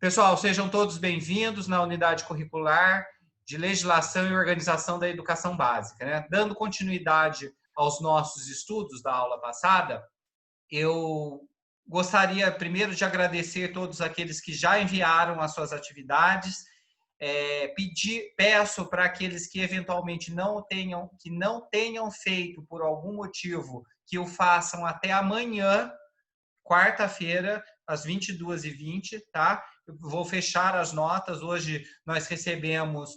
Pessoal, sejam todos bem-vindos na unidade curricular de Legislação e Organização da Educação Básica, né? Dando continuidade aos nossos estudos da aula passada, eu gostaria primeiro de agradecer todos aqueles que já enviaram as suas atividades. Peço para aqueles que eventualmente não tenham feito por algum motivo, que o façam até amanhã, quarta-feira, às 22h20, tá? Eu vou fechar as notas. Hoje nós recebemos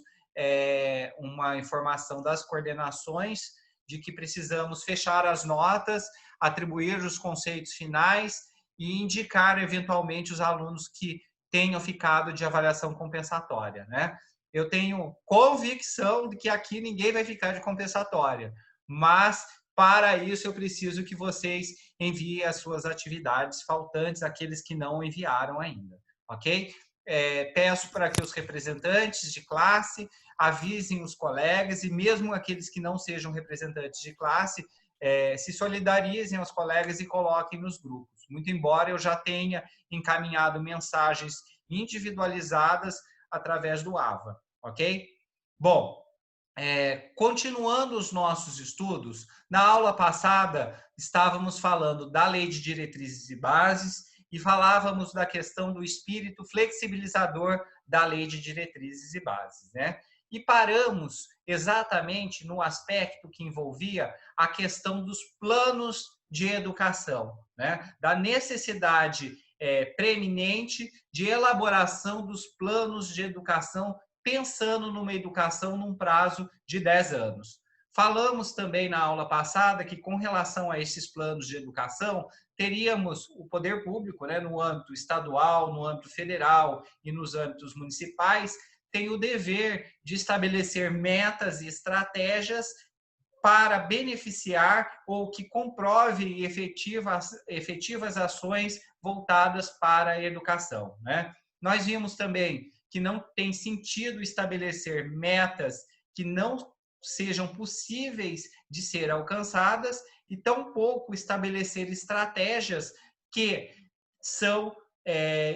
uma informação das coordenações de que precisamos fechar as notas, atribuir os conceitos finais e indicar eventualmente os alunos que tenham ficado de avaliação compensatória, né? Eu tenho convicção de que aqui ninguém vai ficar de compensatória, mas para isso eu preciso que vocês enviem as suas atividades faltantes, aqueles que não enviaram ainda, ok? Peço para que os representantes de classe avisem os colegas e mesmo aqueles que não sejam representantes de classe, se solidarizem aos colegas e coloquem nos grupos. Muito embora eu já tenha encaminhado mensagens individualizadas através do AVA, ok? Bom, continuando os nossos estudos, na aula passada estávamos falando da Lei de Diretrizes e Bases e falávamos da questão do espírito flexibilizador da Lei de Diretrizes e Bases, né? E paramos exatamente no aspecto que envolvia a questão dos planos de educação, né? Da necessidade preeminente de elaboração dos planos de educação, pensando numa educação num prazo de 10 anos. Falamos também na aula passada que, com relação a esses planos de educação, teríamos o poder público, né, no âmbito estadual, no âmbito federal e nos âmbitos municipais, tem o dever de estabelecer metas e estratégias para beneficiar ou que comprove efetivas ações voltadas para a educação, né? Nós vimos também que não tem sentido estabelecer metas que não sejam possíveis de ser alcançadas e tampouco estabelecer estratégias que são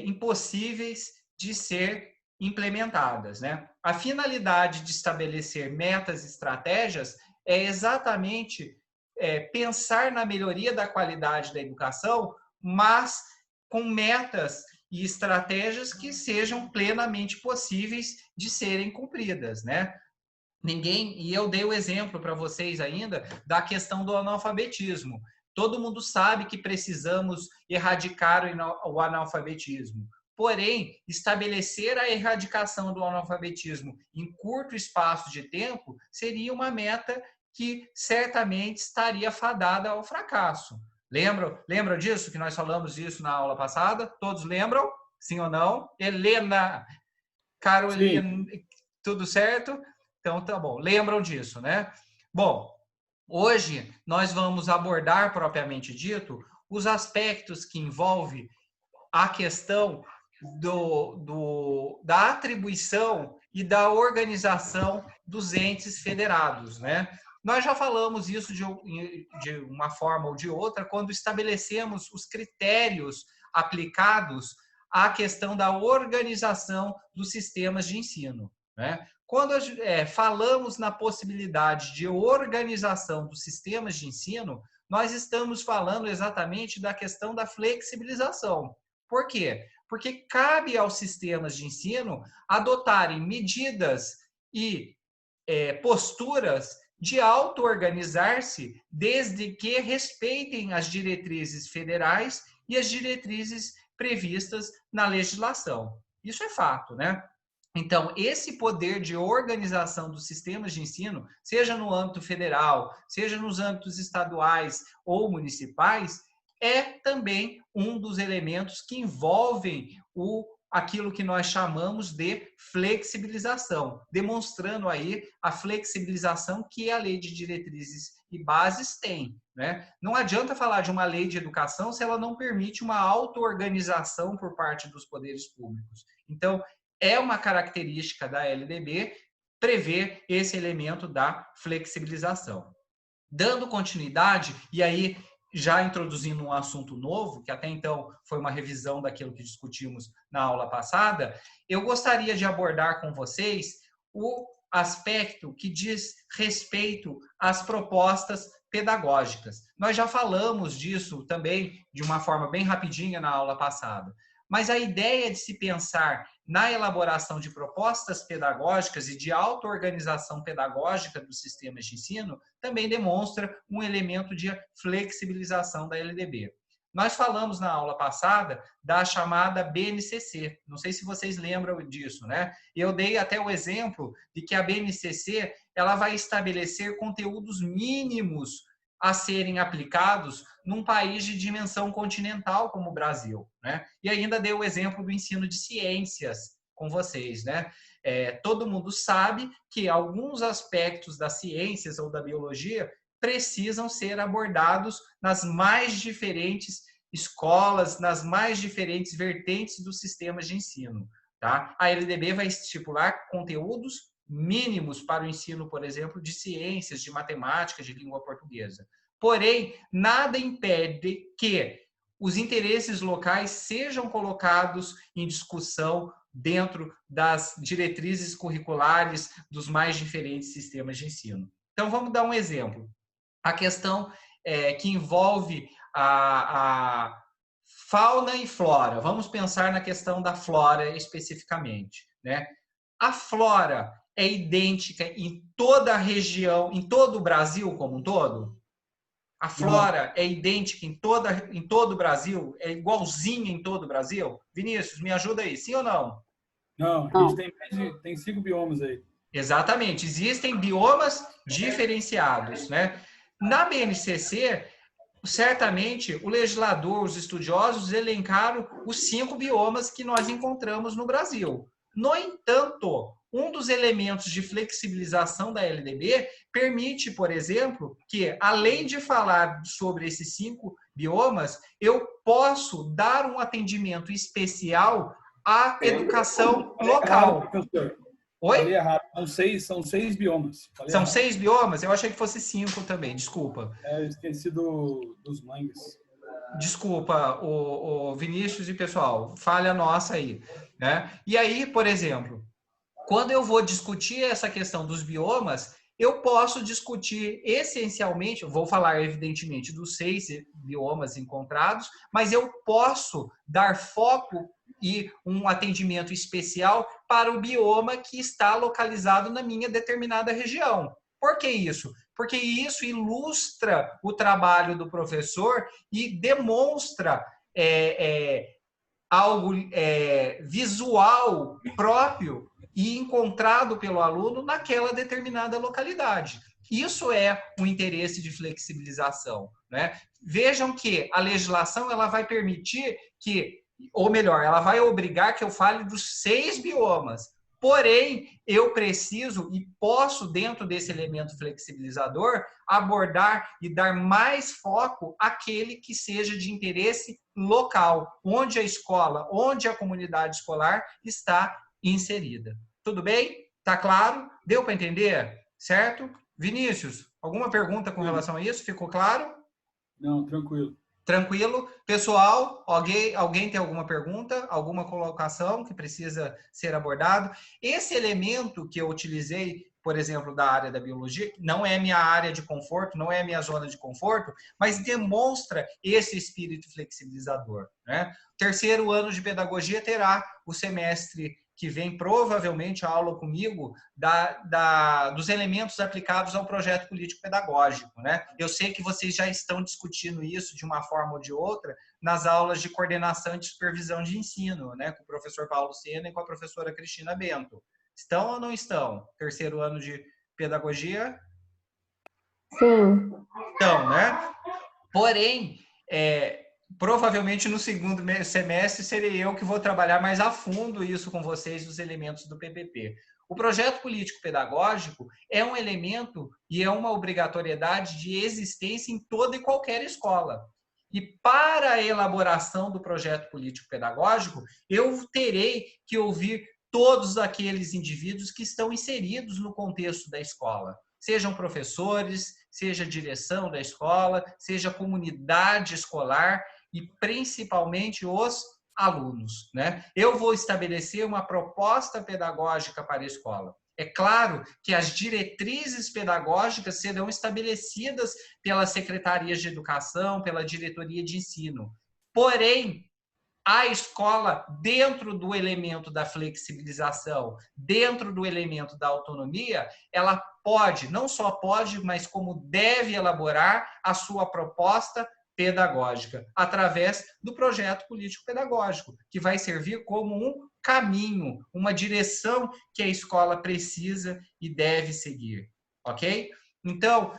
impossíveis de ser implementadas, né? A finalidade de estabelecer metas e estratégias é exatamente pensar na melhoria da qualidade da educação, mas com metas e estratégias que sejam plenamente possíveis de serem cumpridas, né? E eu dei o exemplo para vocês ainda da questão do analfabetismo. Todo mundo sabe que precisamos erradicar o analfabetismo. Porém, estabelecer a erradicação do analfabetismo em curto espaço de tempo seria uma meta que certamente estaria fadada ao fracasso. Lembram disso, que nós falamos disso na aula passada? Todos lembram? Sim ou não? Helena, Sim, Carolina, tudo certo? Então, tá bom. Lembram disso, né? Bom, hoje nós vamos abordar, propriamente dito, os aspectos que envolvem a questão da atribuição e da organização dos entes federados, né? Nós já falamos isso de uma forma ou de outra quando estabelecemos os critérios aplicados à questão da organização dos sistemas de ensino, né? Quando falamos na possibilidade de organização dos sistemas de ensino, nós estamos falando exatamente da questão da flexibilização. Por quê? Porque cabe aos sistemas de ensino adotarem medidas e posturas de auto-organizar-se, desde que respeitem as diretrizes federais e as diretrizes previstas na legislação. Isso é fato, né? Então, esse poder de organização dos sistemas de ensino, seja no âmbito federal, seja nos âmbitos estaduais ou municipais, é também um dos elementos que envolvem aquilo que nós chamamos de flexibilização, demonstrando aí a flexibilização que a Lei de Diretrizes e Bases tem, né? Não adianta falar de uma lei de educação se ela não permite uma auto-organização por parte dos poderes públicos. Então, é uma característica da LDB prever esse elemento da flexibilização. Dando continuidade, e aí já introduzindo um assunto novo, que até então foi uma revisão daquilo que discutimos na aula passada, eu gostaria de abordar com vocês o aspecto que diz respeito às propostas pedagógicas. Nós já falamos disso também de uma forma bem rapidinha na aula passada, mas a ideia de se pensar na elaboração de propostas pedagógicas e de auto-organização pedagógica dos sistemas de ensino também demonstra um elemento de flexibilização da LDB. Nós falamos na aula passada da chamada BNCC, não sei se vocês lembram disso, né? Eu dei até o exemplo de que a BNCC ela vai estabelecer conteúdos mínimos a serem aplicados num país de dimensão continental como o Brasil, né? E ainda dei o exemplo do ensino de ciências com vocês, né? Todo mundo sabe que alguns aspectos das ciências ou da biologia precisam ser abordados nas mais diferentes escolas, nas mais diferentes vertentes dos sistemas de ensino, tá? A LDB vai estipular conteúdos mínimos para o ensino, por exemplo, de ciências, de matemática, de língua portuguesa. Porém, nada impede que os interesses locais sejam colocados em discussão dentro das diretrizes curriculares dos mais diferentes sistemas de ensino. Então, vamos dar um exemplo. A questão que envolve a fauna e flora. Vamos pensar na questão da flora especificamente, né? A flora é idêntica em toda a região, em todo o Brasil como um todo? A flora é idêntica em todo o Brasil? É igualzinha em todo o Brasil? Vinícius, me ajuda aí, sim ou não? Não, a gente tem 5 biomas aí. Exatamente, existem biomas diferenciados, né? Na BNCC, certamente o legislador, os estudiosos elencaram os 5 biomas que nós encontramos no Brasil. No entanto, um dos elementos de flexibilização da LDB permite, por exemplo, que, além de falar sobre esses 5 biomas, eu posso dar um atendimento especial à educação local. Oi? Falei errado. São seis biomas. São errado. 6 biomas? Eu achei que fosse 5 também, desculpa. Eu esqueci dos mangues. Desculpa, o Vinícius e pessoal, falha nossa aí, né? E aí, por exemplo, quando eu vou discutir essa questão dos biomas, eu posso discutir essencialmente, vou falar evidentemente dos 6 biomas encontrados, mas eu posso dar foco e um atendimento especial para o bioma que está localizado na minha determinada região. Por que isso? Porque isso ilustra o trabalho do professor e demonstra algo visual próprio e encontrado pelo aluno naquela determinada localidade. Isso é um interesse de flexibilização, né? Vejam que a legislação ela vai permitir que, ou melhor, ela vai obrigar que eu fale dos 6 biomas. Porém, eu preciso e posso, dentro desse elemento flexibilizador, abordar e dar mais foco àquele que seja de interesse local, onde a escola, onde a comunidade escolar está inserida. Tudo bem? Tá claro? Deu para entender? Certo? Vinícius, alguma pergunta com relação a isso? Ficou claro? Não, tranquilo. Tranquilo? Pessoal, alguém tem alguma pergunta? Alguma colocação que precisa ser abordado? Esse elemento que eu utilizei, por exemplo, da área da biologia, não é minha área de conforto, não é minha zona de conforto, mas demonstra esse espírito flexibilizador, né? Terceiro ano de pedagogia terá o semestre que vem provavelmente a aula comigo dos elementos aplicados ao projeto político-pedagógico, né? Eu sei que vocês já estão discutindo isso de uma forma ou de outra nas aulas de coordenação e supervisão de ensino, né? Com o professor Paulo Sena e com a professora Cristina Bento. Estão ou não estão? Terceiro ano de pedagogia? Sim. Então, né? Porém, provavelmente no segundo semestre serei eu que vou trabalhar mais a fundo isso com vocês, os elementos do PPP. O projeto político-pedagógico é um elemento e é uma obrigatoriedade de existência em toda e qualquer escola. E para a elaboração do projeto político-pedagógico, eu terei que ouvir todos aqueles indivíduos que estão inseridos no contexto da escola. Sejam professores, seja a direção da escola, seja a comunidade escolar e principalmente os alunos, né? Eu vou estabelecer uma proposta pedagógica para a escola. É claro que as diretrizes pedagógicas serão estabelecidas pelas secretarias de educação, pela diretoria de ensino. Porém, a escola, dentro do elemento da flexibilização, dentro do elemento da autonomia, ela pode, não só pode, mas como deve elaborar a sua proposta pedagógica, através do projeto político-pedagógico, que vai servir como um caminho, uma direção que a escola precisa e deve seguir, ok? Então,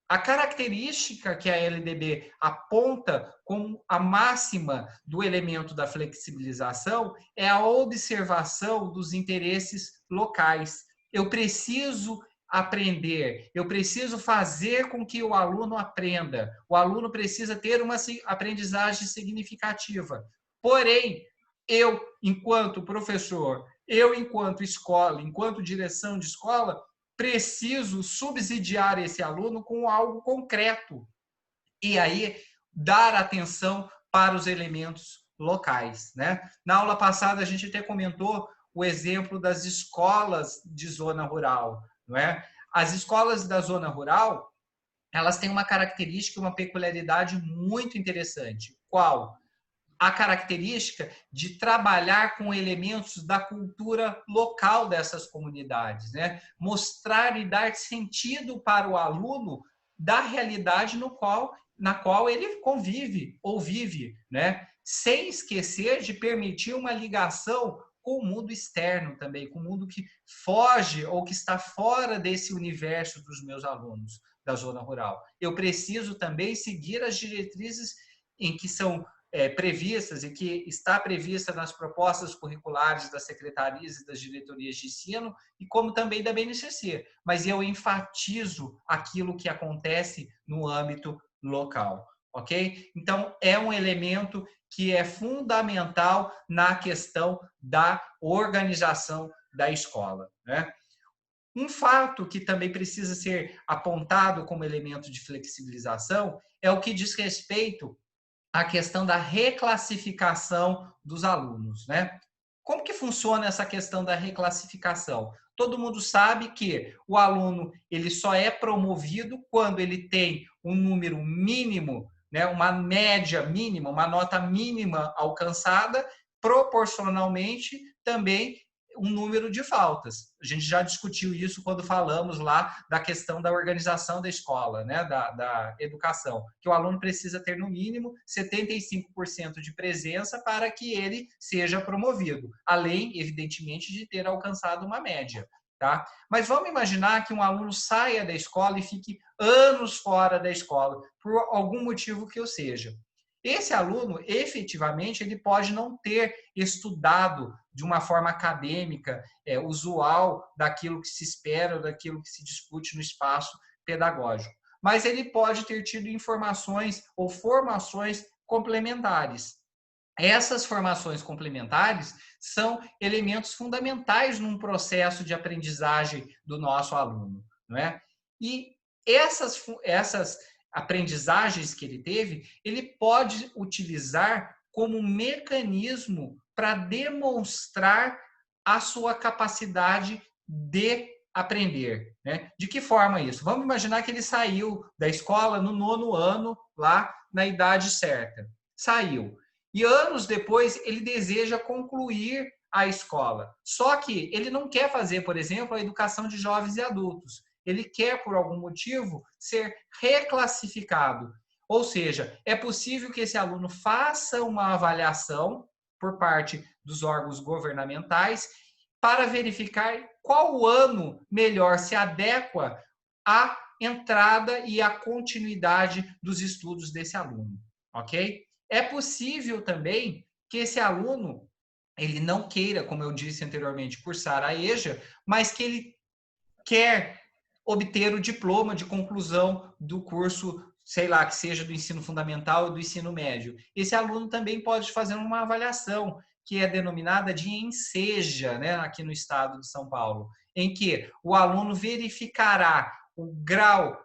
a característica que a LDB aponta como a máxima do elemento da flexibilização é a observação dos interesses locais. Eu preciso aprender, eu preciso fazer com que o aluno aprenda. O aluno precisa ter uma aprendizagem significativa. Porém, eu, enquanto professor, eu, enquanto escola, enquanto direção de escola, preciso subsidiar esse aluno com algo concreto. E aí, dar atenção para os elementos locais, né? Na aula passada, a gente até comentou o exemplo das escolas de zona rural, não é? As escolas da zona rural, elas têm uma característica, uma peculiaridade muito interessante. Qual? A característica de trabalhar com elementos da cultura local dessas comunidades, né? Mostrar e dar sentido para o aluno da realidade na qual ele convive ou vive, né? Sem esquecer de permitir uma ligação com o mundo externo também, com o mundo que foge ou que está fora desse universo dos meus alunos da zona rural. Eu preciso também seguir as diretrizes em que são previstas e que está prevista nas propostas curriculares das secretarias e das diretorias de ensino, e como também da BNCC, mas eu enfatizo aquilo que acontece no âmbito local, ok? Então, é um elemento que é fundamental na questão da organização da escola, né? Um fato que também precisa ser apontado como elemento de flexibilização é o que diz respeito a questão da reclassificação dos alunos, né? Como que funciona essa questão da reclassificação? Todo mundo sabe que o aluno ele só é promovido quando ele tem um número mínimo, né, uma média mínima, uma nota mínima alcançada, proporcionalmente também um número de faltas. A gente já discutiu isso quando falamos lá da questão da organização da escola, né, da educação, que o aluno precisa ter no mínimo 75% de presença para que ele seja promovido, além, evidentemente, de ter alcançado uma média. Tá? Mas vamos imaginar que um aluno saia da escola e fique anos fora da escola, por algum motivo que eu seja. Esse aluno, efetivamente, ele pode não ter estudado de uma forma acadêmica, usual daquilo que se espera, daquilo que se discute no espaço pedagógico. Mas ele pode ter tido informações ou formações complementares. Essas formações complementares são elementos fundamentais num processo de aprendizagem do nosso aluno, não é? E essas aprendizagens que ele teve, ele pode utilizar como mecanismo para demonstrar a sua capacidade de aprender, né? De que forma isso? Vamos imaginar que ele saiu da escola no 9º ano, lá na idade certa. Saiu. E anos depois ele deseja concluir a escola. Só que ele não quer fazer, por exemplo, a educação de jovens e adultos. Ele quer, por algum motivo, ser reclassificado. Ou seja, é possível que esse aluno faça uma avaliação por parte dos órgãos governamentais para verificar qual ano melhor se adequa à entrada e à continuidade dos estudos desse aluno, ok? É possível também que esse aluno ele não queira, como eu disse anteriormente, cursar a EJA, mas que ele quer obter o diploma de conclusão do curso, sei lá, que seja do ensino fundamental ou do ensino médio. Esse aluno também pode fazer uma avaliação que é denominada de ENSEJA, né, aqui no estado de São Paulo, em que o aluno verificará o grau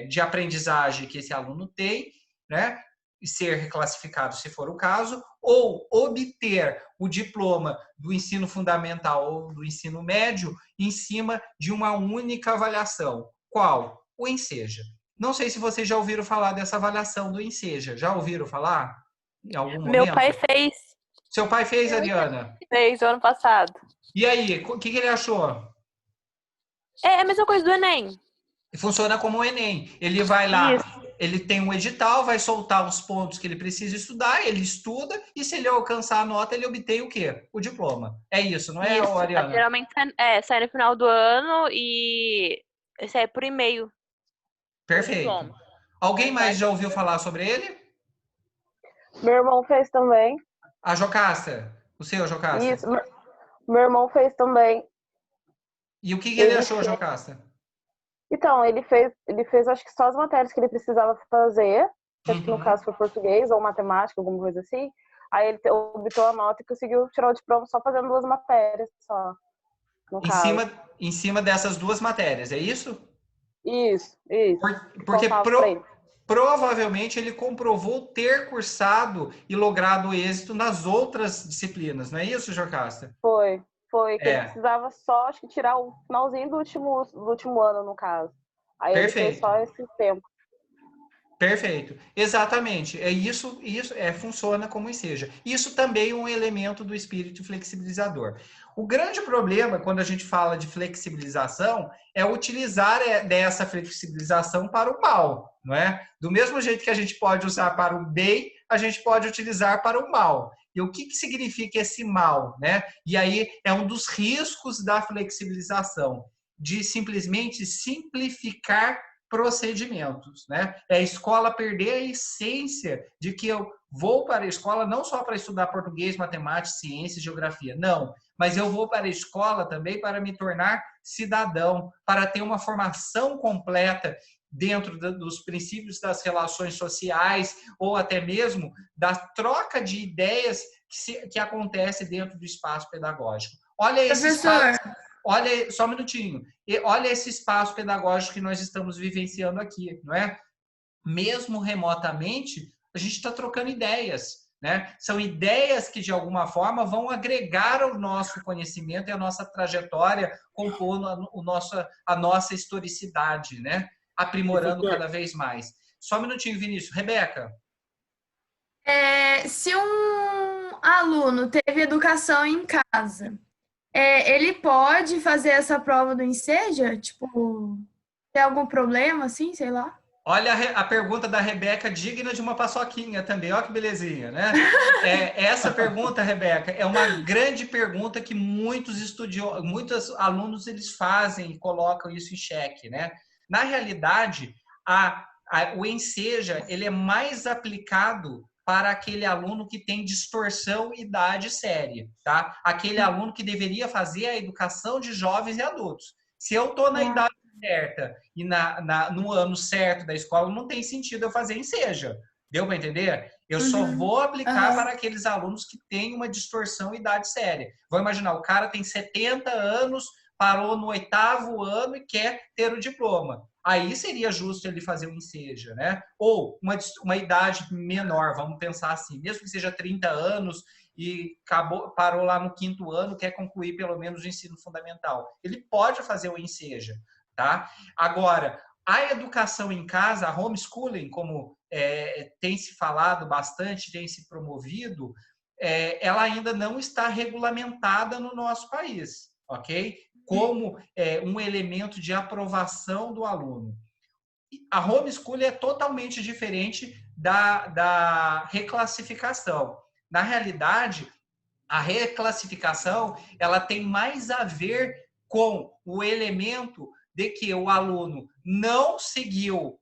de aprendizagem que esse aluno tem, né? E ser reclassificado se for o caso, ou obter o diploma do ensino fundamental ou do ensino médio em cima de uma única avaliação. Qual? O Enseja. Não sei se vocês já ouviram falar dessa avaliação do Enseja. Já ouviram falar em algum Meu momento? pai fez. Seu pai fez, Ariana? Fez ano passado. E aí, o que ele achou? É a mesma coisa do Enem. Funciona como o Enem. Ele vai lá, Isso. ele tem um edital, vai soltar os pontos que ele precisa estudar, ele estuda, e se ele alcançar a nota, ele obtém o quê? O diploma. É isso, não é, Isso. Ariana? Geralmente sai no final do ano e sai por e-mail. Perfeito. Alguém mais já ouviu falar sobre ele? Meu irmão fez também. A Jocasta. O seu, Jocasta? Isso. Meu irmão fez também. E o que ele achou, Jocasta? Então, ele fez acho que só as matérias que ele precisava fazer. Acho que no caso foi português ou matemática, alguma coisa assim. Aí ele obteve a nota e conseguiu tirar o diploma só fazendo 2 matérias só. No caso. Em cima dessas 2 matérias, é isso? Isso. Porque provavelmente ele comprovou ter cursado e logrado êxito nas outras disciplinas, não é isso, Jocasta? Foi. Que ele precisava só, acho que, tirar o finalzinho do último ano, no caso. Aí Perfeito. ele fez só esse tempo. Perfeito. Exatamente. Isso funciona como Enseja. Isso também é um elemento do espírito flexibilizador. O grande problema, quando a gente fala de flexibilização, é utilizar dessa flexibilização para o mal, não é? Do mesmo jeito que a gente pode usar para o bem, a gente pode utilizar para o mal. E o que significa esse mal, né? E aí é um dos riscos da flexibilização, de simplesmente simplificar procedimentos, né? É a escola perder a essência de que eu vou para a escola não só para estudar português, matemática, ciência, geografia, não, mas eu vou para a escola também para me tornar cidadão, para ter uma formação completa dentro dos princípios das relações sociais ou até mesmo da troca de ideias que acontece dentro do espaço pedagógico. Olha esse espaço, olha só um minutinho. Olha esse espaço pedagógico que nós estamos vivenciando aqui, não é? Mesmo remotamente, a gente está trocando ideias, né? São ideias que, de alguma forma, vão agregar ao nosso conhecimento e à nossa trajetória, compondo a nossa historicidade, né? Aprimorando cada vez mais. Só um minutinho, Vinícius. Rebeca. Se um aluno teve educação em casa, ele pode fazer essa prova do Enseja? Tipo, tem algum problema, assim, sei lá? Olha a pergunta da Rebeca, digna de uma paçoquinha também. Olha que belezinha, né? Essa pergunta, Rebeca, é uma grande pergunta que muitos alunos eles fazem e colocam isso em xeque, né? Na realidade, o Enseja ele é mais aplicado para aquele aluno que tem distorção e idade séria, tá? Aquele aluno que deveria fazer a educação de jovens e adultos. Se eu estou na idade certa e no ano certo da escola, não tem sentido eu fazer Enseja. Deu para entender? Eu só vou aplicar para aqueles alunos que têm uma distorção e idade séria. Vou imaginar, o cara tem 70 anos, parou no 8º ano e quer ter o diploma. Aí seria justo ele fazer um Enseja, né? Ou uma idade menor, vamos pensar assim, mesmo que seja 30 anos e parou lá no 5º ano, quer concluir pelo menos o ensino fundamental. Ele pode fazer o Enseja, tá? Agora, a educação em casa, a homeschooling, como tem se falado bastante, tem se promovido, ela ainda não está regulamentada no nosso país, ok? Como um elemento de aprovação do aluno. A homeschooling é totalmente diferente da reclassificação. Na realidade, a reclassificação ela tem mais a ver com o elemento de que o aluno não seguiu,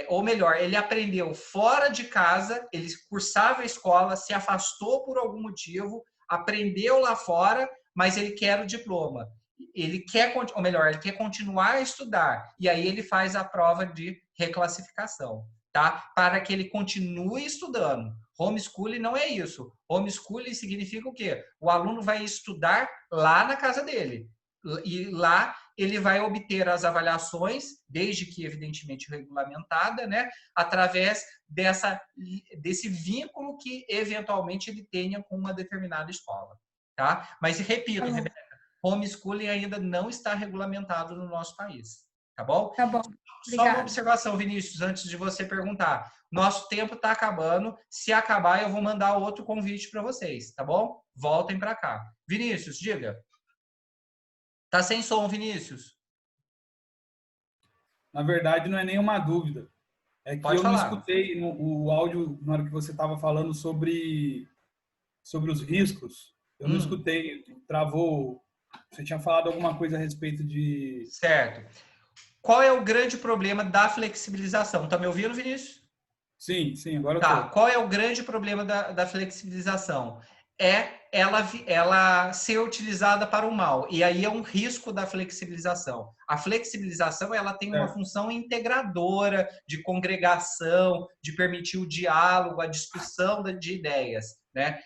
ou melhor, ele aprendeu fora de casa, ele cursava a escola, se afastou por algum motivo, aprendeu lá fora, mas ele quer o diploma. Ele quer, ou melhor, ele quer continuar a estudar, e aí ele faz a prova de reclassificação, tá? Para que ele continue estudando. Homeschooling não é isso. Homeschooling significa o quê? O aluno vai estudar lá na casa dele. E lá ele vai obter as avaliações, desde que evidentemente regulamentada, né, através desse vínculo que eventualmente ele tenha com uma determinada escola, tá? Mas repito, Rebeca, homeschooling ainda não está regulamentado no nosso país, tá bom? Tá bom. Só uma Obrigada. observação, Vinícius, antes de você perguntar. Nosso tempo está acabando. Se acabar, eu vou mandar outro convite para vocês, tá bom? Voltem para cá. Vinícius, diga. Tá sem som, Vinícius? Na verdade, não é nenhuma dúvida. É que Pode eu não falar. escutei o áudio na hora que você estava falando sobre os riscos. Eu não escutei, travou. Você tinha falado alguma coisa a respeito de... Certo. Qual é o grande problema da flexibilização? Tá me ouvindo, Vinícius? Sim, agora eu Tá. tô. Qual é o grande problema da flexibilização? É ela ser utilizada para o mal. E aí é um risco da flexibilização. A flexibilização ela tem uma função integradora, de congregação, de permitir o diálogo, a discussão de ideias, né?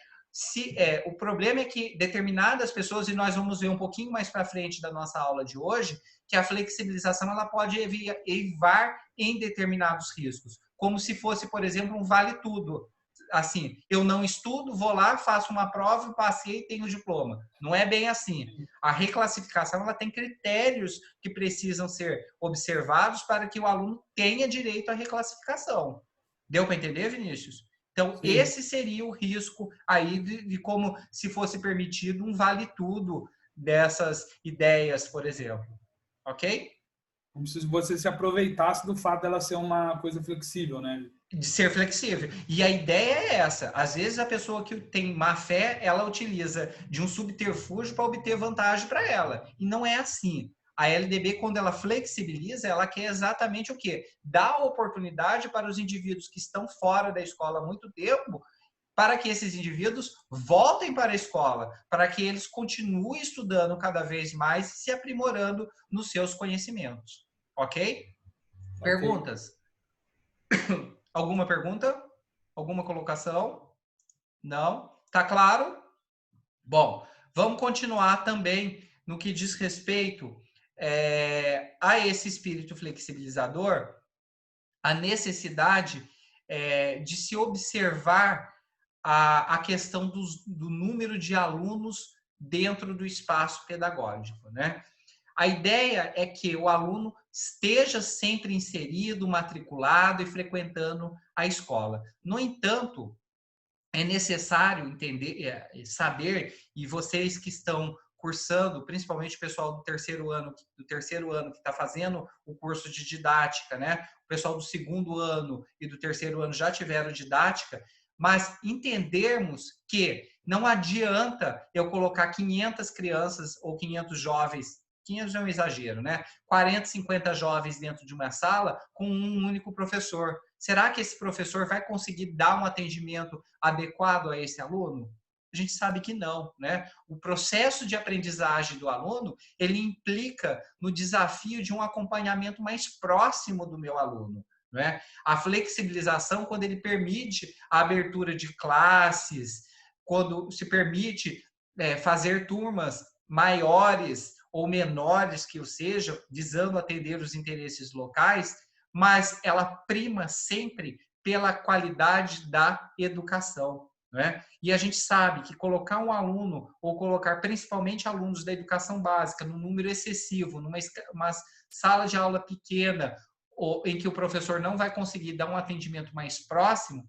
O problema é que determinadas pessoas, e nós vamos ver um pouquinho mais para frente da nossa aula de hoje, que a flexibilização ela pode evitar em determinados riscos, como se fosse, por exemplo, um vale tudo. Assim, eu não estudo, vou lá, faço uma prova, passei e tenho o diploma. Não é bem assim. A reclassificação ela tem critérios que precisam ser observados para que o aluno tenha direito à reclassificação. Deu para entender, Vinícius? Então, Sim. Esse seria o risco aí de como se fosse permitido um vale tudo dessas ideias, por exemplo. Ok? Como se você se aproveitasse do fato dela ser uma coisa flexível, né? De ser flexível. E a ideia é essa. Às vezes a pessoa que tem má fé, ela utiliza de um subterfúgio para obter vantagem para ela. E não é assim. A LDB, quando ela flexibiliza, ela quer exatamente o quê? Dar oportunidade para os indivíduos que estão fora da escola há muito tempo, para que esses indivíduos voltem para a escola, para que eles continuem estudando cada vez mais e se aprimorando nos seus conhecimentos. Ok? Perguntas? Alguma pergunta? Alguma colocação? Não? Tá claro? Bom, vamos continuar também no que diz respeito a esse espírito flexibilizador, a necessidade de se observar a questão do número de alunos dentro do espaço pedagógico, né? A ideia é que o aluno esteja sempre inserido, matriculado e frequentando a escola. No entanto, é necessário entender, saber, e vocês que estão cursando, principalmente o pessoal do terceiro ano que está fazendo o curso de didática, né? O pessoal do segundo ano e do terceiro ano já tiveram didática, mas entendermos que não adianta eu colocar 500 crianças ou 500 jovens, 500 é um exagero, né? 40, 50 jovens dentro de uma sala com um único professor. Será que esse professor vai conseguir dar um atendimento adequado a esse aluno? A gente sabe que não, né? O processo de aprendizagem do aluno, ele implica no desafio de um acompanhamento mais próximo do meu aluno, né? A flexibilização, quando ele permite a abertura de classes, quando se permite fazer turmas maiores ou menores que o seja, visando atender os interesses locais, mas ela prima sempre pela qualidade da educação, né? E a gente sabe que colocar um aluno, ou colocar principalmente alunos da educação básica, num número excessivo, numa sala de aula pequena, em que o professor não vai conseguir dar um atendimento mais próximo,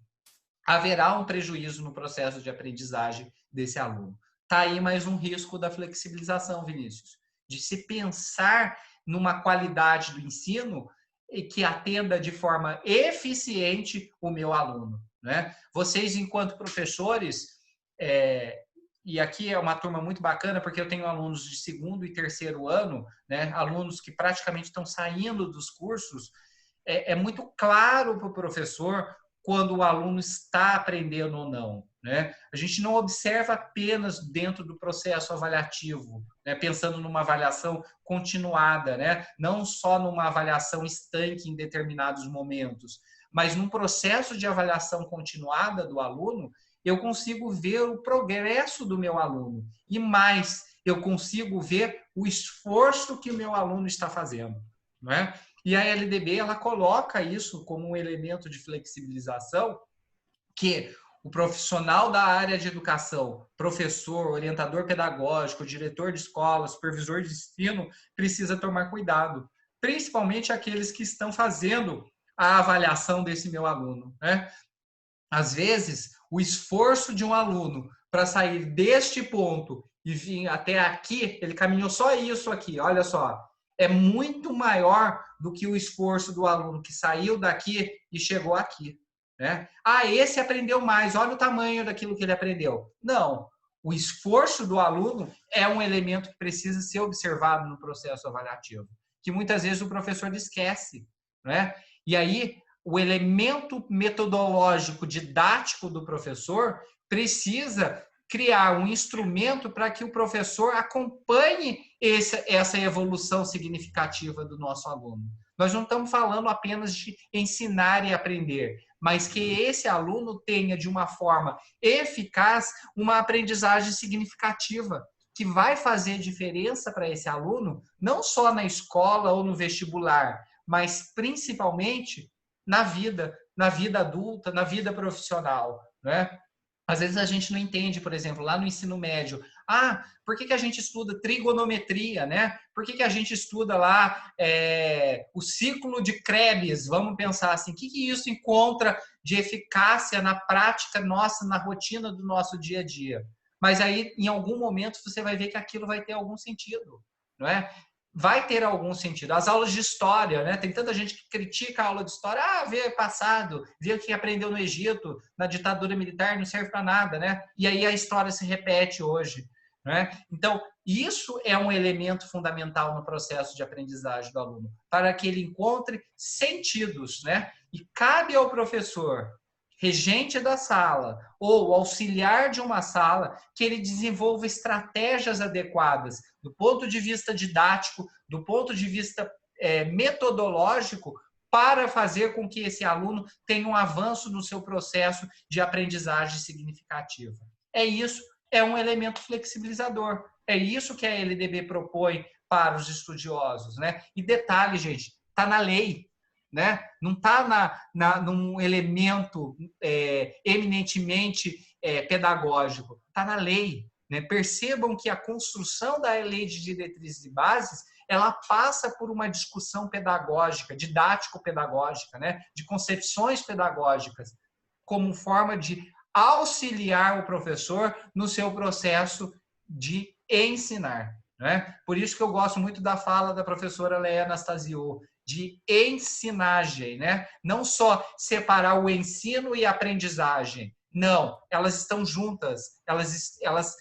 haverá um prejuízo no processo de aprendizagem desse aluno. Está aí mais um risco da flexibilização, Vinícius, de se pensar numa qualidade do ensino e que atenda de forma eficiente o meu aluno, né? Vocês, enquanto professores, e aqui é uma turma muito bacana, porque eu tenho alunos de segundo e terceiro ano, né? Alunos que praticamente estão saindo dos cursos, é muito claro para o professor quando o aluno está aprendendo ou não, né? A gente não observa apenas dentro do processo avaliativo, né? Pensando numa avaliação continuada, né? Não só numa avaliação estanque em determinados momentos, mas num processo de avaliação continuada do aluno, eu consigo ver o progresso do meu aluno. E mais, eu consigo ver o esforço que o meu aluno está fazendo, não é? E a LDB, ela coloca isso como um elemento de flexibilização que o profissional da área de educação, professor, orientador pedagógico, diretor de escola, supervisor de ensino, precisa tomar cuidado, principalmente aqueles que estão fazendo a avaliação desse meu aluno, né? Às vezes, o esforço de um aluno para sair deste ponto e vir até aqui, ele caminhou só isso aqui, olha só, é muito maior do que o esforço do aluno que saiu daqui e chegou aqui, né? Ah, esse aprendeu mais, olha o tamanho daquilo que ele aprendeu. Não, o esforço do aluno é um elemento que precisa ser observado no processo avaliativo, que muitas vezes o professor esquece, né? E aí, o elemento metodológico didático do professor precisa criar um instrumento para que o professor acompanhe essa evolução significativa do nosso aluno. Nós não estamos falando apenas de ensinar e aprender, mas que esse aluno tenha, de uma forma eficaz, uma aprendizagem significativa, que vai fazer diferença para esse aluno, não só na escola ou no vestibular, mas principalmente na vida adulta, na vida profissional, né? Às vezes a gente não entende, por exemplo, lá no ensino médio, por que a gente estuda trigonometria, né? Por que a gente estuda lá o ciclo de Krebs? Vamos pensar assim, o que isso encontra de eficácia na prática nossa, na rotina do nosso dia a dia? Mas aí, em algum momento, você vai ver que aquilo vai ter algum sentido, não é? Vai ter algum sentido. As aulas de história, né? Tem tanta gente que critica a aula de história. Vê passado, vê o que aprendeu no Egito, na ditadura militar, não serve para nada, né? E aí a história se repete hoje, né? Então, isso é um elemento fundamental no processo de aprendizagem do aluno, para que ele encontre sentidos, né? E cabe ao professor, regente da sala ou auxiliar de uma sala, que ele desenvolva estratégias adequadas do ponto de vista didático, do ponto de vista metodológico, para fazer com que esse aluno tenha um avanço no seu processo de aprendizagem significativa. Isso é um elemento flexibilizador. É isso que a LDB propõe para os estudiosos, né? E detalhe, gente, está na lei, né? Não está num elemento eminentemente pedagógico, está na lei, né? Percebam que a construção da lei de diretrizes e bases, ela passa por uma discussão pedagógica, didático-pedagógica, né? De concepções pedagógicas, como forma de auxiliar o professor no seu processo de ensinar, né? Por isso que eu gosto muito da fala da professora Leia Anastasio, de ensinagem, né? Não só separar o ensino e a aprendizagem. Não, elas estão juntas, elas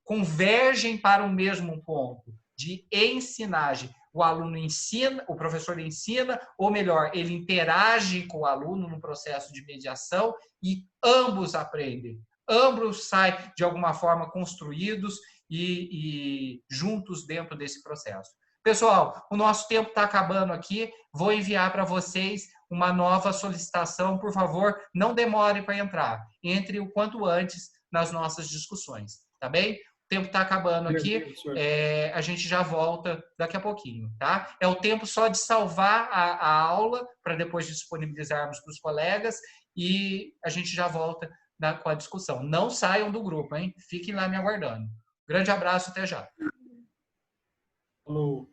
convergem para o mesmo ponto, de ensinagem. O aluno ensina, o professor ensina, ou melhor, ele interage com o aluno no processo de mediação e ambos aprendem. Ambos saem, de alguma forma, construídos e juntos dentro desse processo. Pessoal, o nosso tempo está acabando aqui. Vou enviar para vocês uma nova solicitação. Por favor, não demore para entrar. Entre o quanto antes nas nossas discussões, tá bem? O tempo está acabando aqui. A gente já volta daqui a pouquinho, tá? É o tempo só de salvar a aula para depois disponibilizarmos para os colegas e a gente já volta com a discussão. Não saiam do grupo, hein? Fiquem lá me aguardando. Grande abraço, até já. Falou.